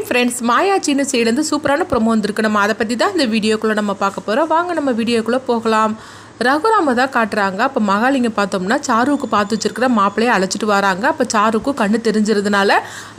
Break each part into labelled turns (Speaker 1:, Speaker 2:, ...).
Speaker 1: Hi friends, மாயா சின்ன சைடுலேருந்து சூப்பரான promo வந்திருக்கு. நம்ம அதை பற்றி தான் இந்த வீடியோக்குள்ளே நம்ம பார்க்க போகிறோம். வாங்க நம்ம வீடியோக்குள்ளே போகலாம். ரகுராம தான் காட்டுறாங்க. அப்போ மகாலிங்கம் பார்த்தோம்னா சாருவுக்கு பார்த்து வச்சிருக்கிற மாப்பிள்ளையை அழைச்சிட்டு வராங்க. அப்போ சாருக்கும் கண்ணு தெரிஞ்சிருந்தனால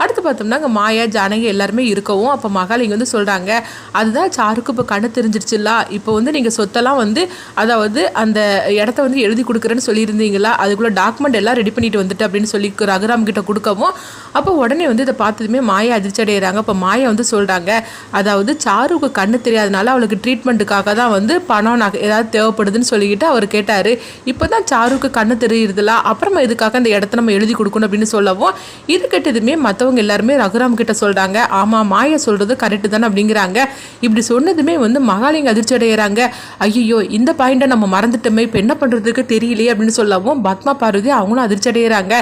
Speaker 1: அடுத்து பார்த்தோம்னா அங்கே மாயா ஜானகி எல்லாருமே இருக்கவும் அப்போ மகாலிங்கம் வந்து சொல்கிறாங்க, அதுதான் சாருக்கு இப்போ கண்ணு தெரிஞ்சிருச்சுல்ல, இப்போ வந்து நீங்கள் சொத்தெல்லாம் வந்து அதாவது அந்த இடத்த வந்து எழுதி கொடுக்குறேன்னு சொல்லியிருந்தீங்களா, அதுக்குள்ளே டாக்குமெண்ட் எல்லாம் ரெடி பண்ணிட்டு வந்துட்டு அப்படின்னு சொல்லி ரகுராம் கிட்ட கொடுக்கவும் அப்போ உடனே வந்து இதை பார்த்ததுமே மாயா அதிர்ச்சி அடைகிறாங்க. அப்போ மாயா வந்து சொல்கிறாங்க, அதாவது சாருக்கு கண்ணு தெரியாதனால அவளுக்கு ட்ரீட்மெண்ட்டுக்காக தான் வந்து பணம் ஏதாவது தேவைப்படுதுன்னு சொல்லி அவர் கேட்டாரு. இப்பதான் சாருக்கு கண்ணு தெரியுதுல, அப்புறமா இதுக்காக அந்த இடத்த நம்ம எழுதி கொடுக்கணும் அப்படின்னு சொல்லவும் இது கேட்டதுமே மற்றவங்க எல்லாருமே ரகுராம் கிட்ட சொல்றாங்க, ஆமா மாயா சொல்றது கரெக்டு தானே அப்படிங்கிறாங்க. இப்படி சொன்னதுமே வந்து மகாலிங்க அதிர்ச்சி அடைகிறாங்க. ஐயோ இந்த பாயிண்ட நம்ம மறந்துட்டோமே, இப்போ என்ன பண்றதுக்கு தெரியலையே அப்படின்னு சொல்லவும் பத்மா பார்வதி அவங்களும் அதிர்ச்சி அடைகிறாங்க.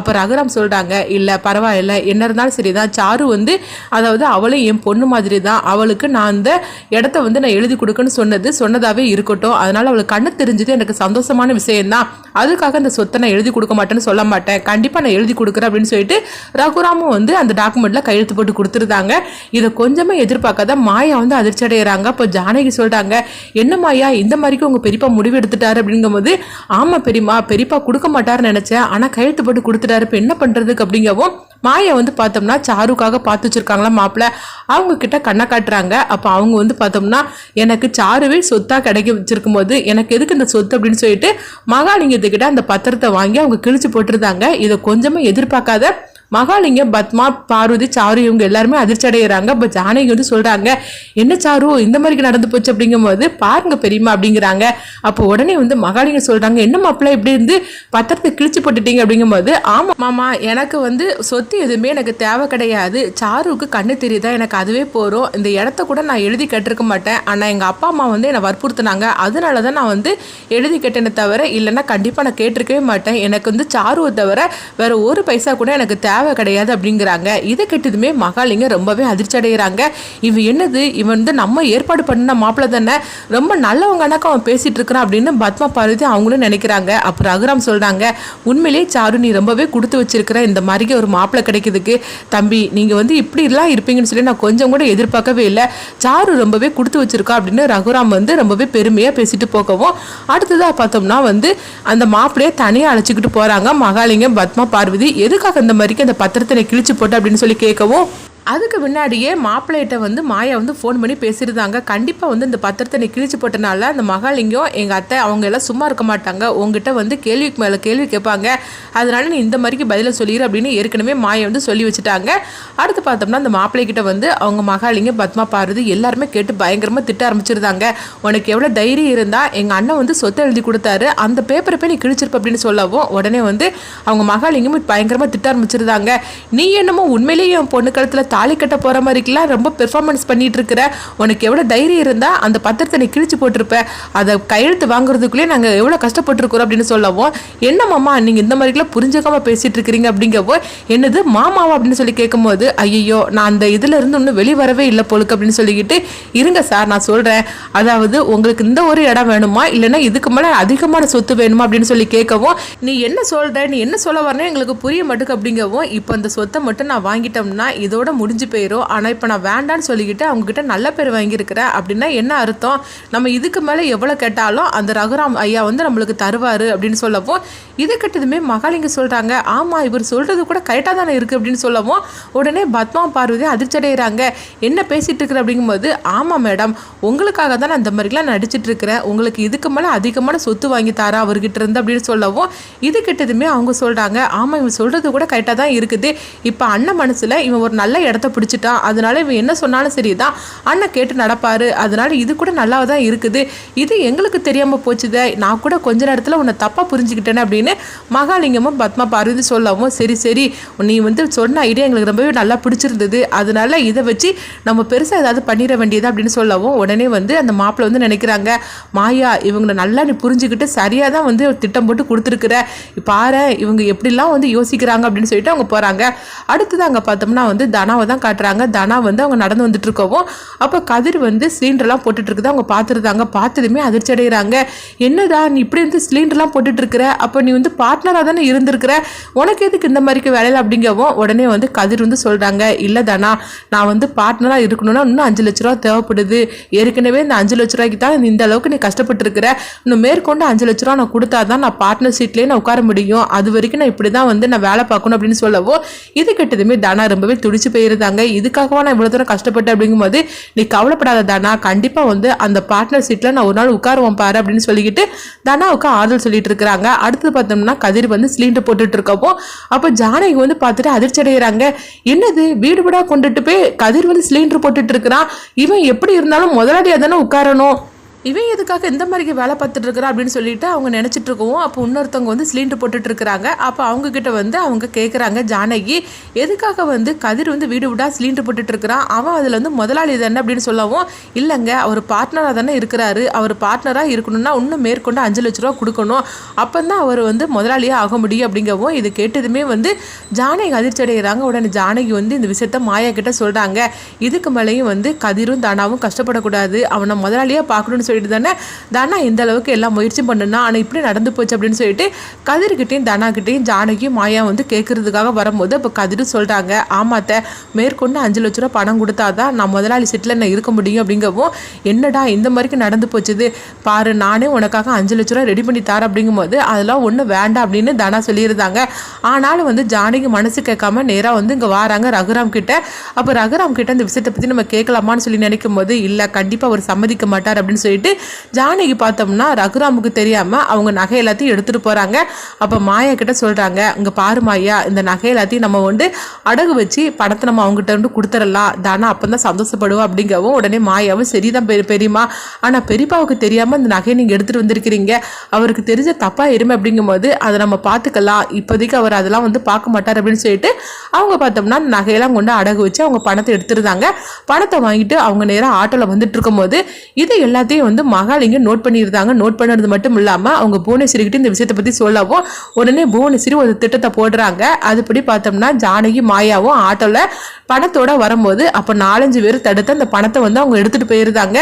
Speaker 1: அப்ப ரகுராம் சொல்றாங்க, இல்ல பரவாயில்ல, என்ன இருந்தாலும் சரிதான், சாரு வந்து அதாவது அவளும் என் பொண்ணு மாதிரி தான், அவளுக்கு நான் அந்த இடத்த வந்து நான் எழுதி கொடுக்கன்னு சொன்னதாவே இருக்கட்டும், அதனால அவளுக்கு கண்ணு தெரிஞ்சது எனக்கு சந்தோஷமான விஷயம் தான், அதுக்காக அந்த சொத்தை நான் எழுதி கொடுக்க மாட்டேன்னு சொல்ல மாட்டேன், கண்டிப்பா நான் எழுதி கொடுக்குறேன் அப்படின்னு சொல்லிட்டு ரகுராமும் வந்து அந்த டாக்குமெண்ட்ல கையெழுத்து போட்டு கொடுத்துருந்தாங்க. இதை கொஞ்சமே எதிர்பார்க்காத மாயா வந்து அதிர்ச்சி அடைகிறாங்க. அப்போ ஜானகி சொல்றாங்க, என்ன மாயா இந்த மாதிரிக்கு உங்க பெரியப்பா முடிவு எடுத்துட்டாரு அப்படிங்கும் போது, ஆமா பெரியப்பா கொடுக்க மாட்டாருன்னு நினைச்சேன், ஆனா கையெழுத்து போட்டு கொடுத்துட்டாரு, இப்போ என்ன பண்றதுக்கு அப்படிங்கவும் மாயா வந்து பார்த்தோம்னா சாருக்காக பார்த்து வச்சிருக்காங்களா மாப்பிள்ள, அவங்க கிட்ட கண்ணை காட்டுறாங்க. அப்போ அவங்க வந்து பார்த்தோம்னா எனக்கு சாருவே சொத்தா கிடைக்க வச்சிருக்கும் போது எனக்கு எதுக்கு இந்த சொத்து அப்படின்னு சொல்லிட்டு மகாலிங்கத்துக்கிட்ட அந்த பத்திரத்தை வாங்கி அவங்க கிழிச்சு போட்டிருந்தாங்க. இதை கொஞ்சமா எதிர்பார்க்காத மகாலிங்கம், பத்மா, பார்வதி, சாரு இவங்க எல்லாருமே அதிர்ச்சி அடைகிறாங்க. இப்போ ஜானகி வந்து சொல்றாங்க, என்ன சாரு இந்த மாதிரி நடந்து போச்சு அப்படிங்கும் போது பாருங்க பெரியமா அப்படிங்கிறாங்க. அப்போ உடனே வந்து மகாலிங்கம் சொல்றாங்க, என்ன மாப்பிள்ள இப்படி இருந்து பத்திரத்தை கிழிச்சு போட்டுட்டீங்க அப்படிங்கும் போது, ஆமா மாமா எனக்கு வந்து சொத்து எதுவுமே எனக்கு தேவை கிடையாது, சாருவுக்கு கண்ணு தெரியுதா எனக்கு அதுவே போறோம், இந்த இடத்த கூட நான் எழுதி கட்டிருக்க மாட்டேன், ஆனா எங்க அப்பா அம்மா வந்து என்னை வற்புறுத்தினாங்க, அதனாலதான் நான் வந்து எழுதி கட்டினே தவிர இல்லைன்னா கண்டிப்பா நான் கேட்டிருக்கவே மாட்டேன், எனக்கு வந்து சாருவை தவிர வேற ஒரு பைசா கூட எனக்கு தேவை கிடையாது அப்படிங்கிறாங்க. இதை கேட்டதுமே மகாலிங்க ரொம்பவே அதிர்ச்சி அடைகிறாங்க. இவன் என்னது, இவன் வந்து நம்ம ஏற்பாடு பண்ண மாப்பிள்ள தானே, ரொம்ப நல்லவங்க கணக்கு அவன் பேசிட்டு இருக்கிறான் அப்படின்னு பத்மா பார்வதி அவங்களும் நினைக்கிறாங்க. அப்புறம் ரகுராம் சொல்றாங்க, உண்மையிலேயே சாரு நீ ரொம்பவே கொடுத்து வச்சிருக்கிற இந்த மாதிரி ஒரு மாப்பிள்ள கிடைக்கிறதுக்கு, தம்பி நீங்க வந்து இப்படி எல்லாம் இருப்பீங்கன்னு சொல்லி நான் கொஞ்சம் கூட எதிர்பார்க்கவே இல்லை, சாரு ரொம்பவே கொடுத்து வச்சிருக்கா அப்படின்னு ரகுராம் வந்து ரொம்பவே பெருமையா பேசிட்டு போகவும் அடுத்ததா பார்த்தோம்னா வந்து அந்த மாப்பிள்ளைய தனியா அழைச்சிக்கிட்டு போறாங்க மகாலிங்கம், பத்மா, பார்வதி. எதுக்காக இந்த மாதிரி அந்த பத்திரத்தை கிழிச்சு போட்டு அப்படின்னு சொல்லி கேட்கவும் அதுக்கு முன்னாடியே மாப்பிள்ளையிட்ட வந்து மாயா வந்து ஃபோன் பண்ணி பேசியிருந்தாங்க, கண்டிப்பாக வந்து இந்த பத்திரத்தை நீ கிழிச்சு போட்டனால அந்த மகாலிங்கம் எங்கள் அத்தை அவங்க எல்லாம் சும்மா இருக்க மாட்டாங்க, உங்ககிட்ட வந்து கேள்விக்கு மேலே கேள்வி கேட்பாங்க, அதனால நீ இந்த மாதிரிக்கு பதிலை சொல்லிடு அப்படின்னு ஏற்கனவே மாயா வந்து சொல்லி வச்சுட்டாங்க. அடுத்து பார்த்தோம்னா அந்த மாப்பிள்ளைகிட்ட வந்து அவங்க மகாலிங்கம், பத்மா, பார்வதி எல்லாருமே கேட்டு பயங்கரமாக திட்ட ஆரம்பிச்சிருந்தாங்க. உனக்கு எவ்வளோ தைரியம் இருந்தால் எங்கள் அண்ணன் வந்து சொத்தை எழுதி கொடுத்தாரு, அந்த பேப்பரை போய் நீ கிழிச்சிருப்ப அப்படின்னு சொல்லவும் உடனே வந்து அவங்க மகாலிங்கம் பயங்கரமாக திட்ட ஆரம்பிச்சிருந்தாங்க. நீ என்னமோ உண்மையிலேயே என் பொண்ணு கழுத்தில் தாலி கட்ட போற மாதிரிக்கெல்லாம் ரொம்ப பெர்ஃபார்மன்ஸ் பண்ணிட்டு இருக்கிற, உனக்கு எவ்வளவு தைரியம் இருந்தா அந்த பத்திரத்தை நீ கிழிச்சு போட்டிருப்ப, அதை கையெழுத்து வாங்குறதுக்குள்ளே நாங்க எவ்வளவு கஷ்டப்பட்டிருக்கிறோம் அப்படின்னு சொல்லவும், என்ன மாமா நீங்க இந்த மாதிரிலாம் புரிஞ்சுக்காம பேசிட்டு இருக்கிறீங்க அப்படிங்கப்போ, என்னது மாமாவா அப்படின்னு சொல்லி கேட்கும் போது, ஐயோ நான் அந்த இதுல இருந்து ஒன்னும் வெளிவரவே இல்லை பொழுக்கு அப்படின்னு சொல்லிக்கிட்டு, இருங்க சார் நான் சொல்றேன், அதாவது உங்களுக்கு இந்த ஒரு இடம் வேணுமா இல்லைன்னா இதுக்கு மேல அதிகமான சொத்து வேணுமா அப்படின்னு சொல்லி கேட்கவும், நீ என்ன சொல்ற, நீ என்ன சொல்ல வரணும் எங்களுக்கு புரிய மாட்டுக்கு அப்படிங்கவும், இப்போ அந்த சொத்தை மட்டும் நான் வாங்கிட்டோம்னா இதோட முடிஞ்சு போயிடும், ஆனால் இப்போ நான் வேண்டான்னு சொல்லிக்கிட்டு அவங்ககிட்ட நல்ல பேர் வாங்கியிருக்கிறேன் அப்படின்னா என்ன அர்த்தம், நம்ம இதுக்கு மேலே எவ்வளோ கேட்டாலும் அந்த ரகுராம் ஐயா வந்து நம்மளுக்கு தருவார் அப்படின்னு சொல்லவும் இதை கட்டதுமே மகாலிங்க சொல்கிறாங்க, ஆமாம் இவர் சொல்கிறது கூட கரெக்டாக தானே இருக்குது அப்படின்னு சொல்லவும் உடனே பத்மா, பார்வதி அதிர்ச்சி அடைகிறாங்க. என்ன பேசிகிட்டு இருக்கிற அப்படிங்கும்போது, ஆமாம் மேடம் உங்களுக்காக தான் நான் இந்த மாதிரிலாம் நடிச்சிட்டு இருக்கிறேன், உங்களுக்கு இதுக்கு மேலே அதிகமான சொத்து வாங்கி தாரா அவர்கிட்ட இருந்து அப்படின்னு சொல்லவும் இது கெட்டதுமே அவங்க சொல்கிறாங்க, ஆமாம் இவன் சொல்கிறது கூட கரெக்டாக தான் இருக்குது, இப்போ அண்ணன் மனசில் இவன் ஒரு நல்ல இடத்த பிடிச்சிட்டான், அதனால இவன் என்ன சொன்னாலும் சரிதான் அண்ணன் கேட்டு நடப்பாரு, அதனால இது கூட நல்லா தான் இருக்குது, இது எங்களுக்கு தெரியாம போச்சுதே, நான் கூட கொஞ்ச நேரத்தில் உன்னை தப்பா புரிஞ்சுக்கிட்டேன்னு அப்படின்னு மகாலிங்கமும் பத்மா, பார்வதி சொல்லவும், சரி நீ வந்து சொன்ன ஐடியா எங்களுக்கு ரொம்பவே நல்லா பிடிச்சிருந்தது, அதனால இதை வச்சு நம்ம பெருசாக ஏதாவது பண்ணிட வேண்டியது அப்படின்னு சொல்லவும் உடனே வந்து அந்த மாப்பிள்ளை வந்து நினைக்கிறாங்க, மாயா இவங்களை நல்லா நீ புரிஞ்சுக்கிட்டு சரியாக தான் வந்து திட்டம் போட்டு கொடுத்துருக்குற, பாரு இவங்க எப்படிலாம் வந்து யோசிக்கிறாங்க அப்படின்னு சொல்லிட்டு அவங்க போகிறாங்க. அடுத்தது அங்கே பார்த்தோம்னா வந்து தனா தனாவை தான் காட்டுறாங்க. தனா வந்து அவங்க நடந்து வந்துட்டு இருக்கவும் அப்போ கதிர் வந்து சிலிண்டர்லாம் போட்டுட்டு இருக்குது. அவங்க பார்த்துருந்தாங்க. பார்த்ததுமே அதிர்ச்சி அடைகிறாங்க. என்னடா நீ இப்படி வந்து சிலிண்டர்லாம் போட்டுட்டு இருக்கிற, அப்போ நீ வந்து பார்ட்னராக தானே இருந்திருக்கிற, உனக்கு எதுக்கு இந்த மாதிரிக்கு வேலையில் அப்படிங்கவும் உடனே வந்து கதிர் வந்து சொல்கிறாங்க, இல்லை தானா நான் வந்து பார்ட்னராக இருக்கணும்னா இன்னும் 5 லட்ச ரூபா தேவைப்படுது. ஏற்கனவே இந்த 5 லட்ச ரூபாய்க்கு தான் இந்த அளவுக்கு நீ கஷ்டப்பட்டு இருக்கிற. இன்னும் மேற்கொண்டு 5 லட்ச ரூபா நான் கொடுத்தா தான் நான் பார்ட்னர் சீட்லேயே நான் உட்கார முடியும். அது வரைக்கும் நான் இப்படி தான் வந்து நான் வேலை பார்க்கணும் அப்படின்னு சொல்லவோ இது கிட்டதுமே தானா ரொம்பவே துடிச்சு போயிருந்தாங்க. இதுக்காகவா நான் இவ்வளோ தூரம் கஷ்டப்பட்டேன் அப்படிங்கும்போது நீ கவலைப்படாத தானா, கண்டிப்பாக வந்து அந்த பார்ட்னர் சீட்டில் நான் ஒரு நாள் உட்காருவோம் பாரு அப்படின்னு சொல்லிக்கிட்டு தானாவுக்கு ஆறுதல் சொல்லிட்டு இருக்கிறாங்க. அடுத்தது பார்த்தோம்னா கதிர் வந்து சிலிண்டர் போட்டுட்டு இருக்கப்போ அப்போ ஜானகி வந்து பார்த்துட்டு அதிர்ச்சி அடைகிறாங்க. என்னது வீடு வீடா கொண்டுட்டு போய் கதிர் வந்து சிலிண்டர் போட்டுட்டு இருக்கிறான், இவன் எப்படி இருந்தாலும் முதலாளியாக தானே உட்காரணும், இவன் எதுக்காக இந்த மாதிரி வேலை பார்த்துட்டு இருக்கிறா அப்படின்னு சொல்லிட்டு அவங்க நினச்சிட்டு இருக்கவும் அப்போ இன்னொருத்தவங்க வந்து சிலிண்டர் போட்டுட்டு இருக்கிறாங்க. அப்போ அவங்க கிட்ட வந்து அவங்க கேட்குறாங்க, ஜானகி எதுக்காக வந்து கதிர் வந்து வீடு விடா சிலிண்டர் போட்டுட்டு இருக்கிறான், அவன் அதில் வந்து முதலாளி தானே அப்படின்னு சொல்லவும், இல்லைங்க அவர் பார்ட்னராக தானே இருக்கிறாரு, அவர் பார்ட்னராக இருக்கணும்னா இன்னும் மேற்கொண்டு 5 லட்ச ரூபா கொடுக்கணும், அப்போ தான் அவர் வந்து முதலாளியாக ஆக முடியும் அப்படிங்கவும் இது கேட்டதுமே வந்து ஜானகி அதிர்ச்சி அடைகிறாங்க. உடனே ஜானகி வந்து இந்த விஷயத்த மாயா கிட்ட சொல்கிறாங்க, இதுக்கு மேலேயும் வந்து கதிரும் தானாவும் கஷ்டப்படக்கூடாது, அவனை முதலாளியாக பார்க்கணும்னு சொல்லிட்டு தானே தானா இந்த அளவுக்கு எல்லாம் முயற்சி பண்ணுனா, ஆனால் இப்படி நடந்து போச்சு அப்படின்னு சொல்லிட்டு கதிர்கிட்டையும் தானாகிட்டையும் ஜானகியும் மாயா வந்து கேட்கறதுக்காக வரும்போது அப்போ கதிர் சொல்கிறாங்க, ஆமாத்த மேற்கொண்டு 5 லட்ச ரூபா பணம் கொடுத்தாதான் நான் முதலாளி சீட்டில் நான் இருக்க முடியும் அப்படிங்கவும், என்னடா இந்த மாதிரிக்கு நடந்து போச்சுது பாரு, நானே உனக்காக 5 லட்ச ரூபா ரெடி பண்ணி தரேன் அப்படிங்கும்போது அதெல்லாம் ஒன்றும் வேண்டாம் அப்படின்னு தானா சொல்லியிருந்தாங்க. ஆனாலும் வந்து ஜானகி மனசு கேட்காம நேராக வந்து இங்கே வராங்க ரகுராம் கிட்ட. அப்போ ரகுராம் கிட்ட இந்த விஷயத்தை பற்றி நம்ம கேட்கலாமான்னு சொல்லி நினைக்கும் போது இல்லை கண்டிப்பாக அவர் சம்மதிக்க மாட்டார் அப்படின்னு சொல்லிட்டு ஜானகி பார்த்தோம்னா ரகுராமுக்கு தெரியாம அவங்க நகை எல்லாத்தையும் எடுத்துட்டு போறாங்க. அப்ப மாயா கிட்ட சொல்றாங்க, இங்க பாரு மாயா, இந்த நகை எல்லாத்தையும் நம்ம வந்து அடகு வச்சு பணத்தை நம்ம அவங்ககிட்ட வந்து கொடுத்துடலாம், தானா அப்பதான் சந்தோஷப்படுவோம் அப்படிங்கவும் உடனே மாயாவும் சரிதான் பெரியமா, ஆனா பெரியப்பாவுக்கு தெரியாம இந்த நகையை நீங்க எடுத்துட்டு வந்திருக்கிறீங்க, அவருக்கு தெரிஞ்ச தப்பா இருமை அப்படிங்கும் போது அதை நம்ம பார்த்துக்கலாம், இப்போதைக்கு அவர் அதெல்லாம் வந்து பார்க்க மாட்டார் அப்படின்னு சொல்லிட்டு அவங்க பார்த்தோம்னா அந்த நகையெல்லாம் கொண்டு அடகு வச்சு அவங்க பணத்தை எடுத்துருந்தாங்க. பணத்தை வாங்கிட்டு அவங்க நேரம் ஆட்டோல வந்துட்டு இருக்கும் போது இது எல்லாத்தையும் வந்து மகாலிங்க நோட் பண்ணியிருந்தாங்க. நோட் பண்ணது மட்டும் இல்லாம அவங்க புவனேஸ்வரி கிட்ட இந்த விஷயத்தை பத்தி சொல்லவும் உடனே புவனேஸ்வரி ஒரு திட்டத்தை போடுறாங்க. அதுபடி பார்த்தோம்னா ஜானகி மாயாவும் ஆட்டோல பணத்தோட வரும்போது அப்ப 4-5 பேர் தடுத்து அந்த பணத்தை வந்து அவங்க எடுத்துட்டு போயிருந்தாங்க.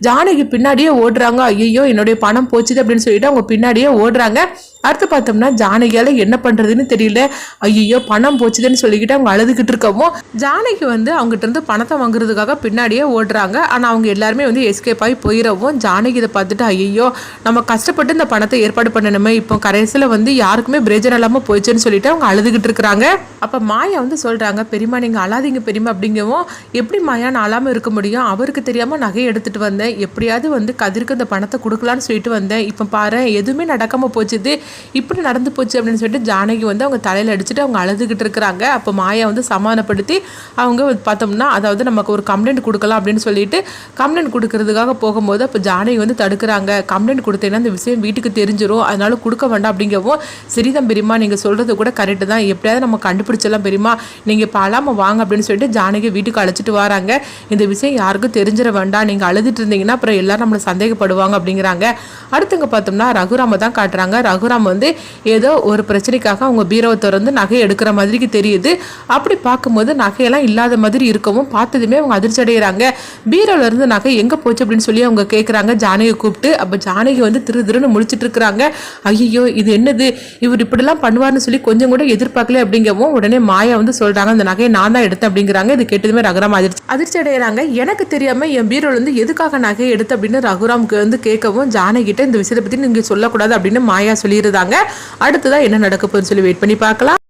Speaker 1: ஜானகி பின்னாடியே ஓடுறாங்க, ஐயோ என்னுடைய பணம் போச்சுது அப்படின்னு சொல்லிட்டு அவங்க பின்னாடியே ஓடுறாங்க. அடுத்து பார்த்தோம்னா ஜானகியால என்ன பண்றதுன்னு தெரியல, ஐயோ பணம் போச்சுதுன்னு சொல்லிக்கிட்டு அவங்க அழுதுகிட்டு இருக்கவும் ஜானகி வந்து அவங்ககிட்ட இருந்து பணத்தை வாங்குறதுக்காக பின்னாடியே ஓடுறாங்க. ஆனா அவங்க எல்லாருமே வந்து எஸ்கேப் ஆகி போயிடவும் ஜானகி இதை பார்த்துட்டு ஐயோ நம்ம கஷ்டப்பட்டு இந்த பணத்தை ஏற்பாடு பண்ணணுமே, இப்போ கடைசியில் வந்து யாருக்குமே பிரயோஜனம் இல்லாமல் போயிடுச்சுன்னு சொல்லிட்டு அவங்க அழுதுகிட்டு இருக்கிறாங்க. அப்போ மாயா வந்து சொல்றாங்க, பெரியமா நீங்க அழாதீங்க பெரியமா அப்படிங்கவும், எப்படி மாயா நான் அழாமல் இருக்க முடியும், அவருக்கு தெரியாம நகையை எடுத்துட்டு வந்தேன், எப்படியாவது வந்து கதிருக்கு இந்த பணத்தை கொடுக்கலான்னு சொல்லிட்டு வந்தேன், இப்போ பாரு எதுவுமே நடக்காம போச்சுது, இப்படி நடந்து போச்சு அப்படின்னு சொல்லிட்டு ஜானகி வந்து அவங்க தலையில் அடிச்சுட்டு அவங்க அழுதுகிட்டு இருக்கிறாங்க. அப்போ மாயா வந்து சமாதானப்படுத்தி அவங்க பார்த்தோம்னா அதாவது நமக்கு ஒரு கம்ப்ளைண்ட் கொடுக்கலாம் அப்படின்னு சொல்லிட்டு கம்ப்ளைண்ட் கொடுக்கறதுக்காக போகும்போது அப்போ ஜானகி வந்து தடுக்கிறாங்க. கம்ப்ளைண்ட் கொடுத்தேன்னா இந்த விஷயம் வீட்டுக்கு தெரிஞ்சிடும், அதனால கொடுக்க வேண்டாம் அப்படிங்கவும், சரிதான் பெரியமா நீங்கள் சொல்கிறது கூட கரெக்டு தான், எப்படியாவது நம்ம கண்டுபிடிச்சலாம் பெரியமா, நீங்கள் இப்போ அழாமல் வாங்க அப்படின்னு சொல்லிட்டு ஜானகி வீட்டுக்கு அழைச்சிட்டு வராங்க. இந்த விஷயம் யாருக்கும் தெரிஞ்சிட வேண்டாம், நீங்கள் அழுதுட்டு இருந்தீங்கன்னா அப்புறம் எல்லாரும் நம்மளை சந்தேகப்படுவாங்க அப்படிங்கிறாங்க. அடுத்தவங்க பார்த்தோம்னா ரகுராம தான் காட்டுறாங்க. ரகுராம் வந்து ஏதோ ஒரு பிரச்சனைக்காக அவங்க பீரோவை திறந்து நகை எடுக்கிற மாதிரிக்கு தெரியுது. அப்படி பார்க்கும்போது நகையெல்லாம் இல்லாத மாதிரி இருக்கவும் பார்த்ததுமே அவங்க அதிர்ச்சி அடைகிறாங்க. பீரோல இருந்து நகை எங்கே போச்சு அப்படின்னு சொல்லி அவங்க கேட்குறாங்க ஜானகி கூப்பிட்டு. அப்போ ஜானகி வந்து திருன்னு முழிச்சிட்டு இருக்கிறாங்க. ஐயோ இது என்னது, இவர் இப்படிலாம் பண்ணுவார்னு சொல்லி கொஞ்சம் கூட எதிர்பார்க்கல அப்படிங்கவும் உடனே மாயா வந்து சொல்றாங்க, அந்த நகையை நான் தான் எடுத்தேன் அப்படிங்கிறாங்க. இது கேட்டதுமே ரகுராம் அதிர்ச்சி அடைகிறாங்க. எனக்கு தெரியாம என் பீரோல இருந்து எதுக்காக நகையை எடுத்து அப்படின்னு ரகுராமுக்கு வந்து கேட்கவும் ஜானகிட்ட இந்த விஷயத்தை பத்தி நீங்க சொல்லக்கூடாது அப்படின்னு மாயா சொல்லியிருந்தாங்க. அடுத்ததான் என்ன நடக்க போகுதுன்னு சொல்லி வெயிட் பண்ணி பார்க்கலாம்.